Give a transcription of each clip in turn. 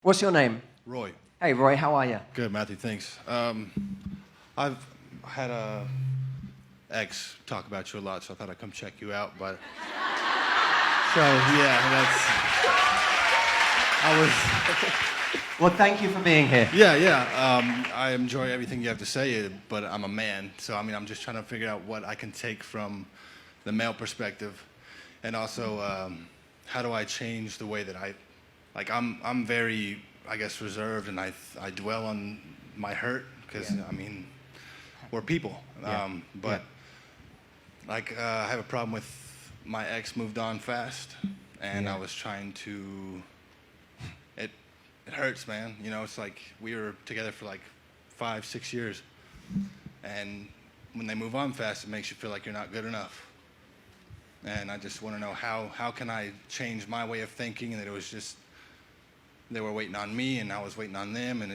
What's your name? Roy. Hey, Roy, how are you? Good, Matthew, thanks. I've had a ex talk about you a lot, so I thought I'd come check you out, but... So, yeah, Well, thank you for being here. I enjoy everything you have to say, but I'm a man, so, I'm just trying to figure out what I can take from the male perspective, and also, how do I change the way that I'm very, I guess, reserved, and I dwell on my hurt, because, we're people. I have a problem with my ex moved on fast, and I was trying to, it hurts, man. You know, it's like we were together for like 5-6 years, and when they move on fast, it makes you feel like you're not good enough. And I just want to know how can I change my way of thinking, and that it was just, they were waiting on me, and I was waiting on them, and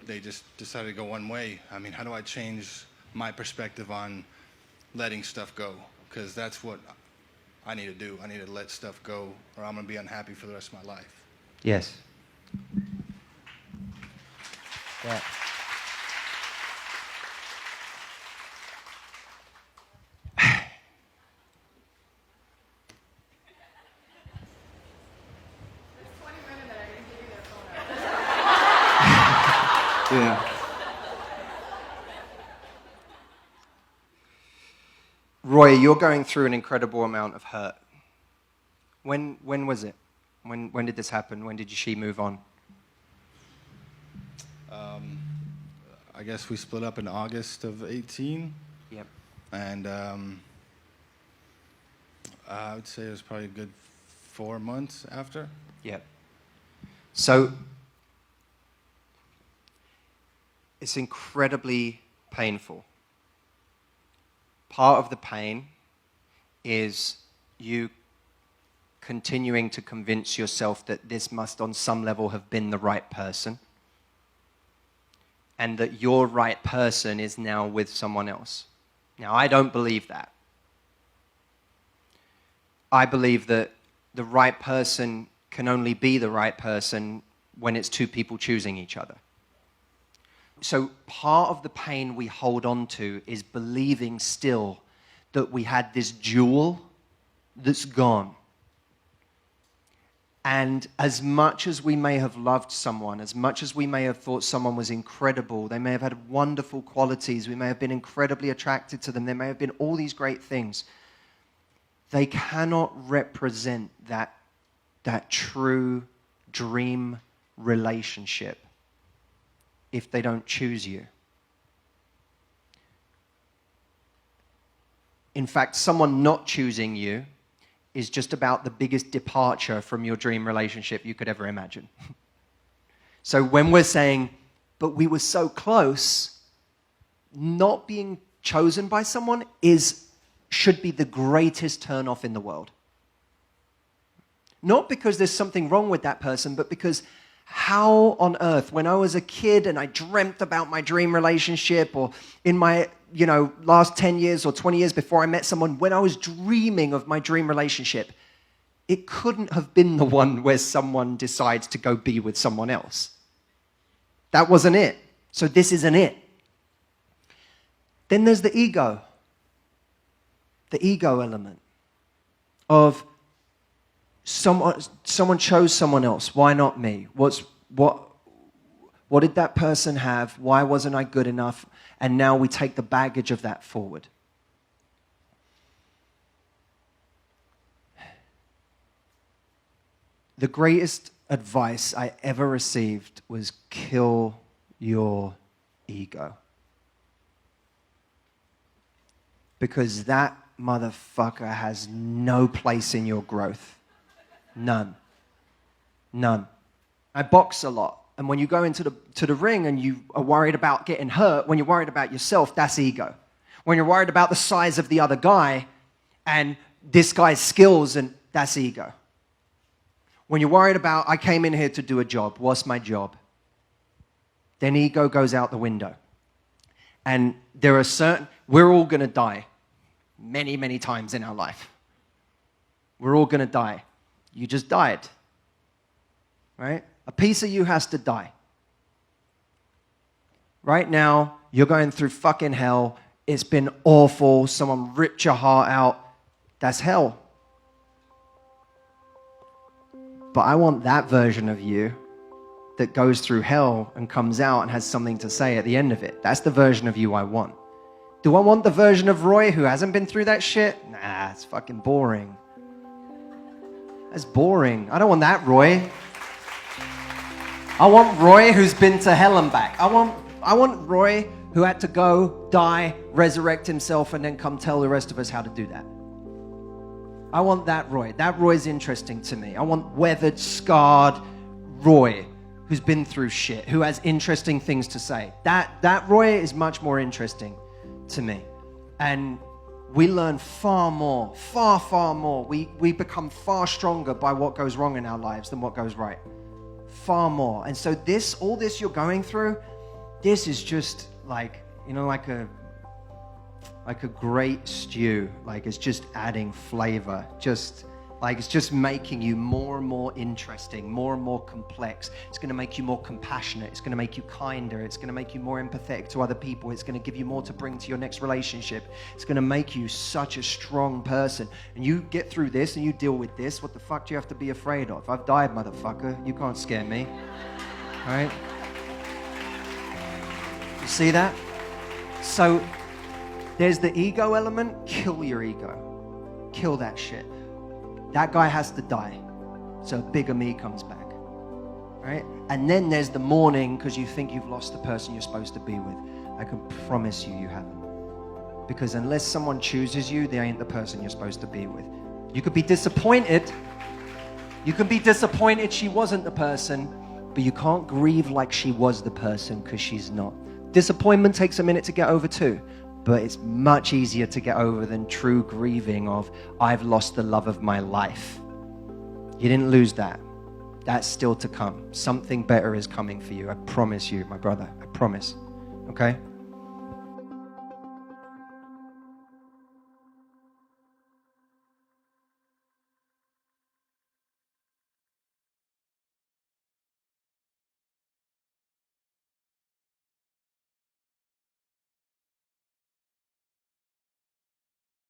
they just decided to go one way. How do I change my perspective on letting stuff go? Because that's what I need to do. I need to let stuff go, or I'm going to be unhappy for the rest of my life. Yes. Yeah. Yeah. Roy, you're going through an incredible amount of hurt. When was it? When did this happen? When did she move on? I guess we split up in August of 18. Yep. And I would say it was probably a good 4 months after. Yep. So it's incredibly painful. Part of the pain is you continuing to convince yourself that this must on some level have been the right person, and that your right person is now with someone else. Now, I don't believe that. I believe that the right person can only be the right person when it's two people choosing each other. So part of the pain we hold on to is believing still that we had this jewel that's gone. And as much as we may have loved someone, as much as we may have thought someone was incredible, they may have had wonderful qualities, we may have been incredibly attracted to them, there may have been all these great things, they cannot represent that true dream relationship if they don't choose you. In fact, someone not choosing you is just about the biggest departure from your dream relationship you could ever imagine. So when we're saying, but we were so close, not being chosen by someone should be the greatest turn-off in the world. Not because there's something wrong with that person, but because how on earth, when I was a kid and I dreamt about my dream relationship, or in my last 10 years or 20 years before I met someone, when I was dreaming of my dream relationship, it couldn't have been the one where someone decides to go be with someone else. That wasn't it. So this isn't it. Then there's the ego element of someone chose someone else. Why not me? What did that person have? Why wasn't I good enough? And now we take the baggage of that forward. The greatest advice I ever received was kill your ego. Because that motherfucker has no place in your growth. None. I box a lot. And when you go into the ring and you are worried about getting hurt, when you're worried about yourself, that's ego. When you're worried about the size of the other guy and this guy's skills, and that's ego. When you're worried about, I came in here to do a job, what's my job? Then ego goes out the window. And we're all going to die many, many times in our life. We're all going to die. You just died, right? A piece of you has to die. Right now, you're going through fucking hell. It's been awful. Someone ripped your heart out. That's hell. But I want that version of you that goes through hell and comes out and has something to say at the end of it. That's the version of you I want. Do I want the version of Roy who hasn't been through that shit? Nah, it's fucking boring. That's boring. I don't want that Roy. I want Roy who's been to hell and back. I want Roy who had to go, die, resurrect himself, and then come tell the rest of us how to do that. I want that Roy. That Roy's interesting to me. I want weathered, scarred Roy who's been through shit, who has interesting things to say. That Roy is much more interesting to me. And we learn far more, far more. We become far stronger by what goes wrong in our lives than what goes right. Far more. And so all this you're going through, this is just like, like a great stew. Like it's just adding flavor. Just like it's just making you more and more interesting, more and more complex. It's going to make you more compassionate. It's going to make you kinder. It's going to make you more empathetic to other people. It's going to give you more to bring to your next relationship. It's going to make you such a strong person. And you get through this and you deal with this. What the fuck do you have to be afraid of? I've died, motherfucker. You can't scare me. All right? You see that? So there's the ego element. Kill your ego. Kill that shit. That guy has to die. So bigger me comes back. Right? And then there's the mourning because you think you've lost the person you're supposed to be with. I can promise you haven't. Because unless someone chooses you, they ain't the person you're supposed to be with. You could be disappointed. You can be disappointed she wasn't the person, but you can't grieve like she was the person because she's not. Disappointment takes a minute to get over too. But it's much easier to get over than true grieving of, I've lost the love of my life. You didn't lose that. That's still to come. Something better is coming for you. I promise you, my brother. I promise. Okay?